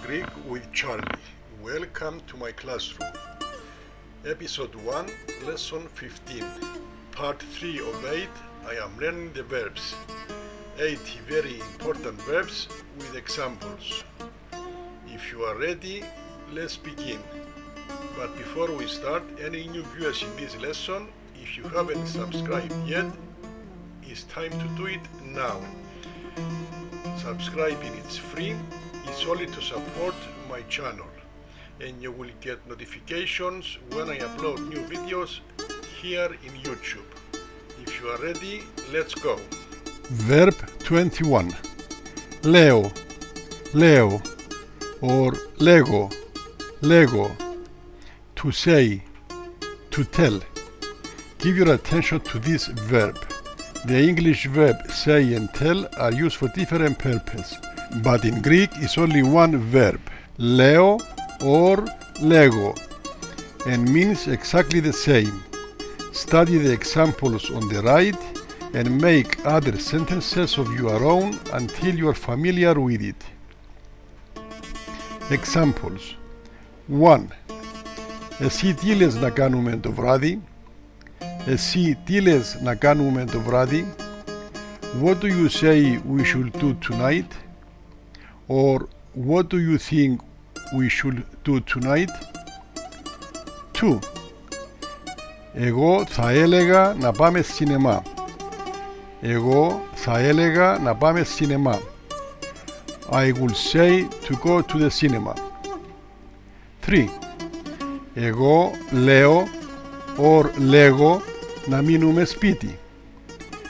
Greek with Charlie. Welcome to my classroom. Episode 1, Lesson 15. Part 3 of 8. I am learning the verbs. 8 very important verbs with examples. If you are ready, let's begin. But before we start, any new viewers in this lesson, if you haven't subscribed yet, it's time to do it now. Subscribing is free. It's only to support my channel, and you will get notifications when I upload new videos here in YouTube. If you are ready, let's go. Verb 21. Leo, leo, or lego, lego. To say, to tell. Give your attention to this verb. The English verb say and tell are used for different purposes, but in Greek is only one verb, leo or lego, and means exactly the same. Study the examples on the right and make other sentences of your own until you are familiar with it. Examples. 1. Εσύ τι λες να κάνουμε το βράδυ? Εσύ τι λες να κάνουμε το βράδυ? What do you say we should do tonight? Or what do you think we should do tonight? 2. Εγώ θα έλεγα να πάμε σινεμά. Εγώ θα έλεγα να πάμε σινεμά. I would say to go to the cinema. 3. Εγώ λέω or λέγω να μείνουμε σπίτι.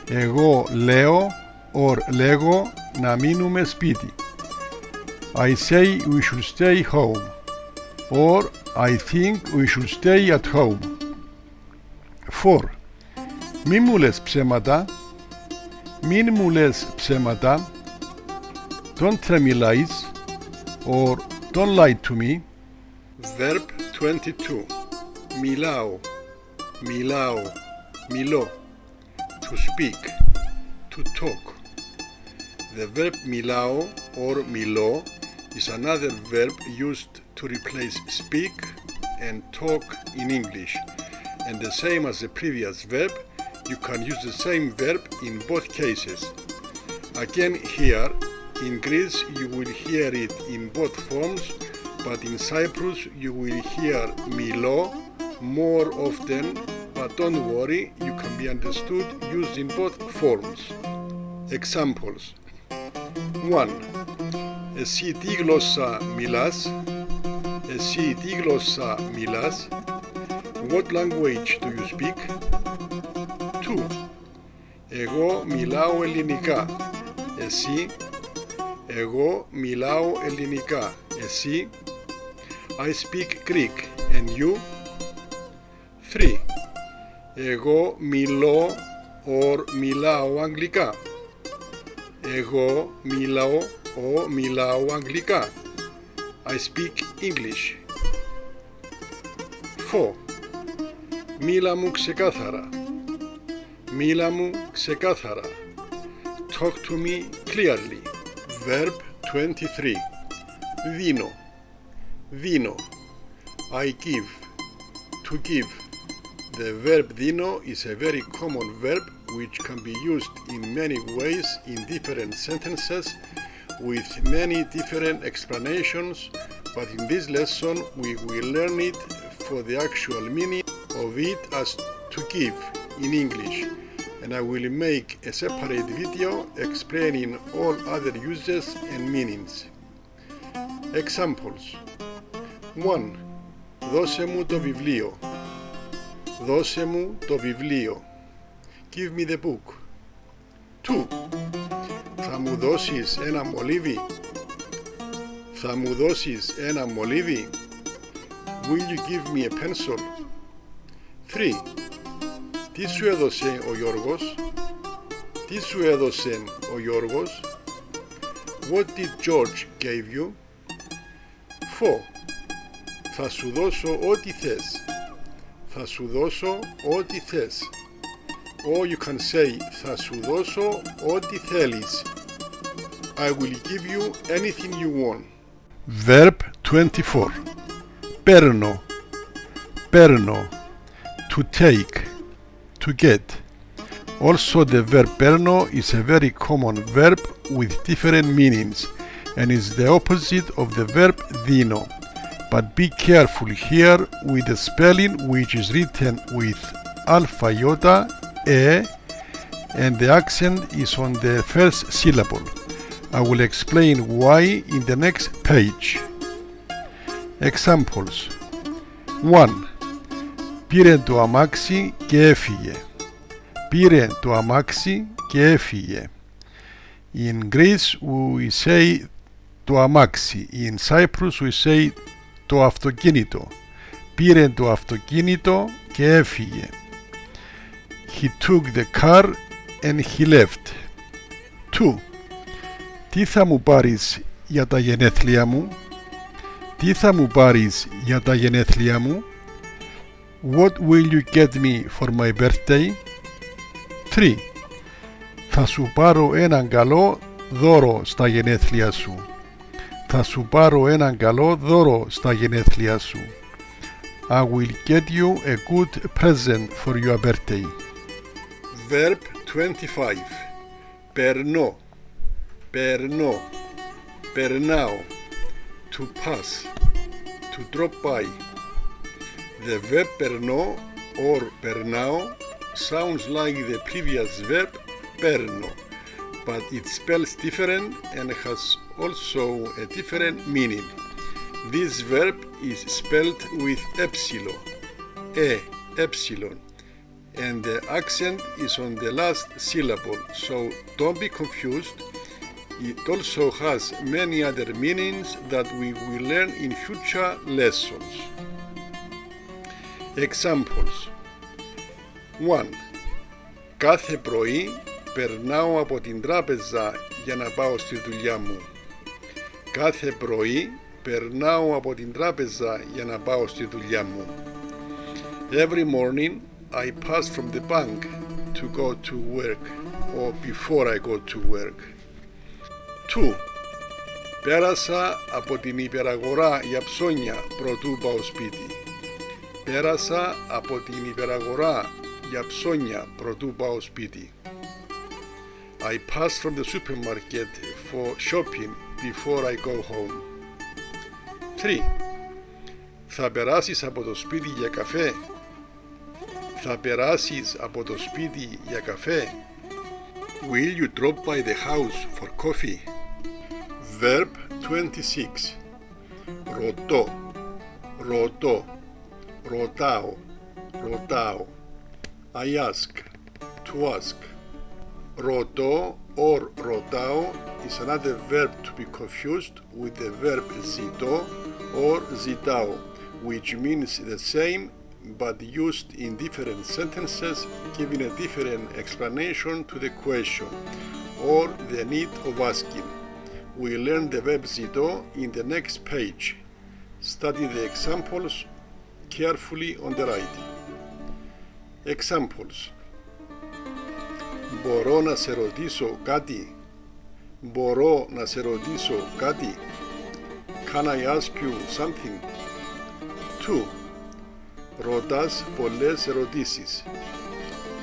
Εγώ λέω or λέγω να μείνουμε σπίτι. I say we should stay home, or I think we should stay at home. 4. Μην μου λες ψέματα. Μην μου λες ψέματα. Don't tell me lies, or don't lie to me. Verb 22. Μιλάω, μιλάω, μιλώ. To speak, to talk. The verb μιλάω or μιλώ is another verb used to replace speak and talk in English, and the same as the previous verb, you can use the same verb in both cases. Again here, in Greece you will hear it in both forms, but in Cyprus you will hear μιλώ more often, but don't worry, you can be understood used in both forms. Examples. 1. Εσύ τι γλώσσα μιλάς? Εσύ τι γλώσσα μιλάς? What language do you speak? 2. Εγώ μιλάω ελληνικά. Εσύ? Εγώ μιλάω ελληνικά. Εσύ? I speak Greek. And you? 3. Εγώ μιλώ or μιλάω αγγλικά. Εγώ μιλάω αγγλικά. I speak English. 4. Μίλα μου ξεκάθαρα. Μίλα μου ξεκάθαρα. Talk to me clearly. Verb 23. Δίνω. Δίνω. I give. To give. The verb δίνω is a very common verb which can be used in many ways in different sentences with many different explanations, but in this lesson we will learn it for the actual meaning of it as to give in English, and I will make a separate video explaining all other uses and meanings. Examples. 1. Δώσε μου το βιβλίο. Δώσε μου το βιβλίο. Give me the book. 2. Θα μου δώσεις ένα μολύβι? Θα μου δώσεις ένα μολύβι? Will you give me a pencil? 3. Τι σου έδωσε ο Γιώργος? Τι σου έδωσε ο Γιώργος? What did George give you? 4. Θα σου δώσω ό,τι θες. Θα σου δώσω ό,τι θες. Or you can say θα σου δώσω ό,τι θέλεις. I will give you anything you want. Verb 24. Παίρνω, παίρνω. To take, to get. Also the verb παίρνω is a very common verb with different meanings and is the opposite of the verb δίνω. But be careful here with the spelling, which is written with alpha iota e and the accent is on the first syllable. I will explain why in the next page. Examples. 1. Πήρε το αμάξι και έφυγε. Πήρε το αμάξι και έφυγε. In Greece we say το αμάξι. In Cyprus we say το αυτοκίνητο. Πήρε το αυτοκίνητο και έφυγε. He took the car and he left. 2. Τι θα μου πάρεις για τα γενέθλια μου? Τι θα μου πάρεις για τα γενέθλια μου? What will you get me for my birthday? 3. Θα σου πάρω έναν καλό δώρο στα γενέθλια σου. Θα σου πάρω έναν καλό δώρο στα γενέθλια σου. I will get you a good present for your birthday. Verb 25. Περνώ, περνώ, περνάω. To pass, to drop by. The verb περνώ or περνάω sounds like the previous verb παίρνω, but it spells different and has also a different meaning. This verb is spelled with epsilon, epsilon, and the accent is on the last syllable, so don't be confused. It also has many other meanings that we will learn in future lessons. Examples. 1. Κάθε πρωί περνάω από την τράπεζα για να πάω στη δουλειά μου. Κάθε πρωί περνάω από την τράπεζα για να πάω στη δουλειά μου. Every morning I pass from the bank to go to work or before I go to work. 2. Πέρασα από την υπεραγορά για ψώνια προτού πάω σπίτι. Πέρασα από την υπεραγορά για ψώνια προτού πάω σπίτι. I pass from the supermarket for shopping before I go home. 3. Θα περάσεις από το σπίτι για καφέ. Θα περάσεις από το σπίτι για καφέ. Will you drop by the house for coffee? Verb 26. Ρωτώ, ρωτώ, ρωτάω, ρωτάω. I ask, to ask. Ρωτώ or ρωτάω is another verb to be confused with the verb ζητώ or ζητάω, which means the same but used in different sentences, giving a different explanation to the question or the need of asking. We learn the verb ζητώ in the next page. Study the examples carefully on the right. Examples. Μπορώ να σε ρωτήσω κάτι? Μπορώ να σε ρωτήσω κάτι? Can I ask you something? 2. Ρωτάς πολλές ερωτήσεις.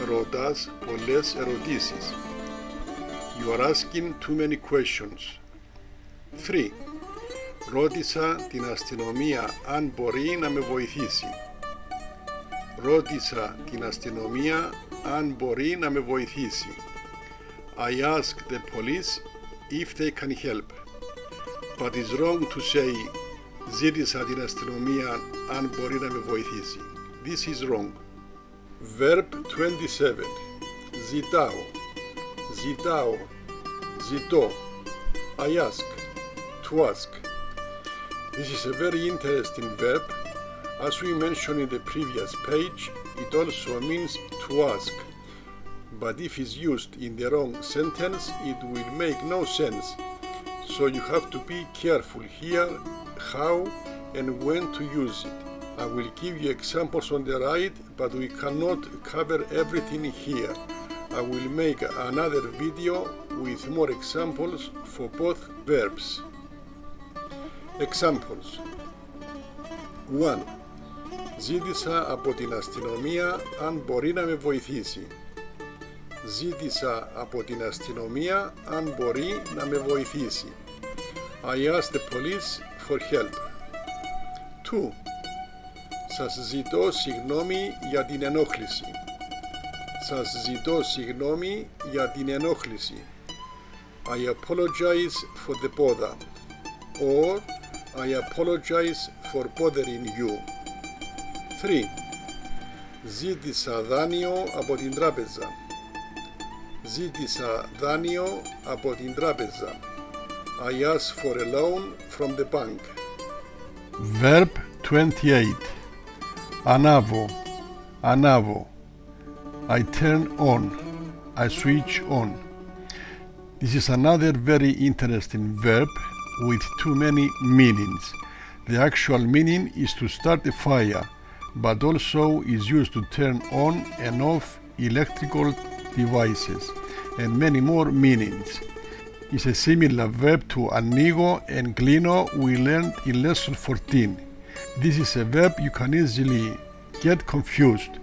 Ρωτάς πολλές ερωτήσεις. You are asking too many questions. 3. Ρώτησα την αστυνομία αν μπορεί να με βοηθήσει. Ρώτησα την αστυνομία αν μπορεί να με βοηθήσει. I asked the police if they can help. But it's wrong to say ζήτησα την αστυνομία αν μπορεί να με βοηθήσει. This is wrong. Verb 27. Ζητάω, ζητάω, ζητώ. I ask, to ask. This is a very interesting verb. As we mentioned in the previous page, it also means to ask. But if it's used in the wrong sentence, it will make no sense. So you have to be careful here how and when to use it. I will give you examples on the right, but we cannot cover everything here. I will make another video with more examples for both verbs. Examples. 1. Ζήτησα από την αστυνομία αν μπορεί να με βοηθήσει. Ζήτησα από την αστυνομία αν μπορεί να με βοηθήσει. I asked the police for help. 2. Σας ζητώ συγγνώμη για την ενόχληση. Σας ζητώ συγγνώμη για την ενόχληση. I apologize for the bother. Or I apologize for bothering you. 3. Ζήτησα δάνειο από την τράπεζα. Ζήτησα δάνειο από την τράπεζα. I asked for a loan from the bank. Verb 28. Ανάβω, ανάβω. I turn on, I switch on. This is another very interesting verb with too many meanings. The actual meaning is to start a fire, but also is used to turn on and off electrical devices, and many more meanings. It's a similar verb to ανοίγω and κλείνω we learned in lesson 14. This is a verb you can easily get confused,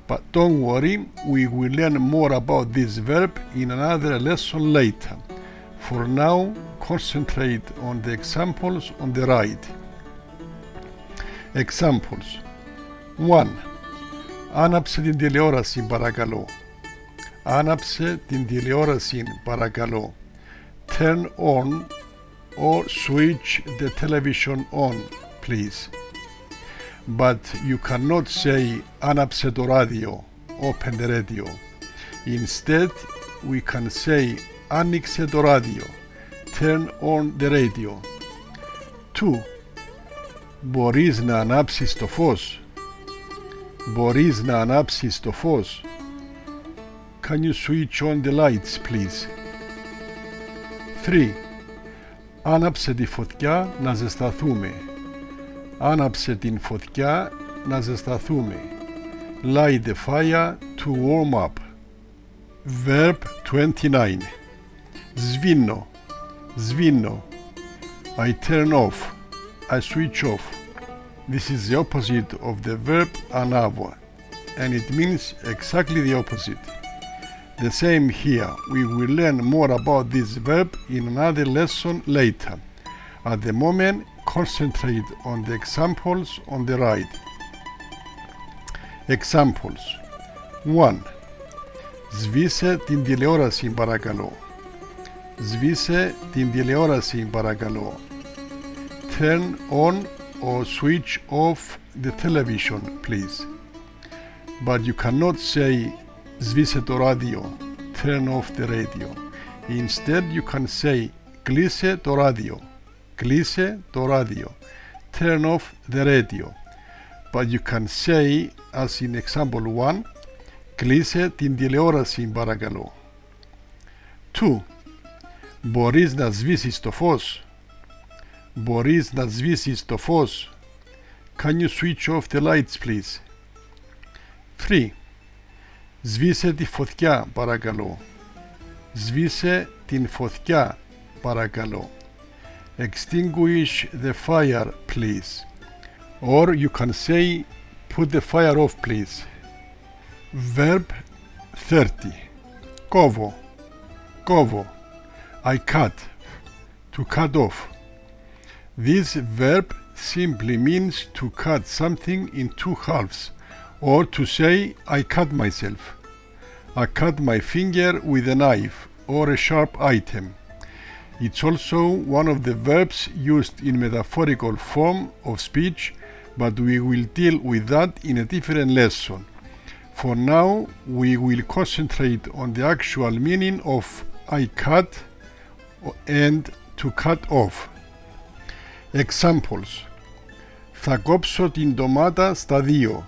but don't worry, we will learn more about this verb in another lesson later. For now, concentrate on the examples on the right. Examples. 1. Άναψε την τηλεόραση παρακαλώ. Άναψε την τηλεόραση παρακαλώ. Turn on or switch the television on, please. But you cannot say άναψε το ράδιο, open the radio. Instead, we can say άνοιξε το ράδιο, turn on the radio. 2. Μπορείς να ανάψεις το φως. Μπορείς να ανάψεις το φως. Can you switch on the lights, please? 3. Άναψε τη φωτιά να ζεσταθούμε. Άναψε την φωτιά να ζεσταθούμε. Light the fire to warm up. Verb 29. Σβήνω, σβήνω. I turn off, I switch off. This is the opposite of the verb ανάβω, and it means exactly the opposite. The same here. We will learn more about this verb in another lesson later. At the moment, concentrate on the examples on the right. Examples. 1. Σβήσε την τηλεόραση παρακαλώ. Σβήσε την τηλεόραση παρακαλώ. Turn on or switch off the television, please. But you cannot say σβήσε το ράδιο, turn off the radio. Instead you can say κλείσε το ράδιο, κλείσε το ράδιο, turn off the radio. But you can say, as in example 1, κλείσε την τηλεόραση παρακαλώ. 2. Μπορείς να σβήσεις το φως. Μπορείς να σβήσεις το φως. Can you switch off the lights, please? 3. Σβήσε τη φωτιά παρακαλώ. Σβήσε την φωτιά παρακαλώ. Extinguish the fire, please. Or you can say put the fire off, please. Verb 30. Κόβω, κόβω. I cut, to cut off. This verb simply means to cut something in two halves, or to say I cut myself. I cut my finger with a knife or a sharp item. It's also one of the verbs used in metaphorical form of speech, but we will deal with that in a different lesson. For now, we will concentrate on the actual meaning of I cut and to cut off. Examples. Θα κόψω την ντομάτα στα 2.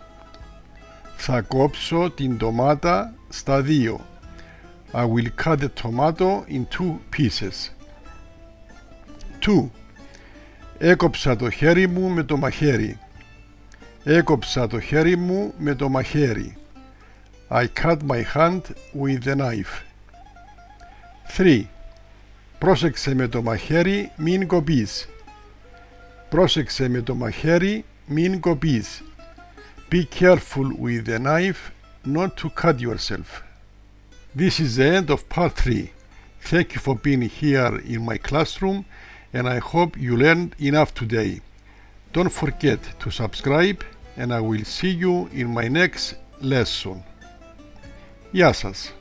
Θα κόψω την ντομάτα στα 2. I will cut the tomato in 2 pieces. 2. Έκοψα το χέρι μου με το μαχαίρι. Έκοψα το χέρι μου με το μαχαίρι. I cut my hand with the knife. 3. Πρόσεξε με το μαχαίρι, μην κοπείς. Πρόσεξε με το μαχαίρι, μην κοπείς. Be careful with the knife not to cut yourself. This is the end of part 3. Thank you for being here in my classroom and I hope you learned enough today. Don't forget to subscribe and I will see you in my next lesson. Γεια σας.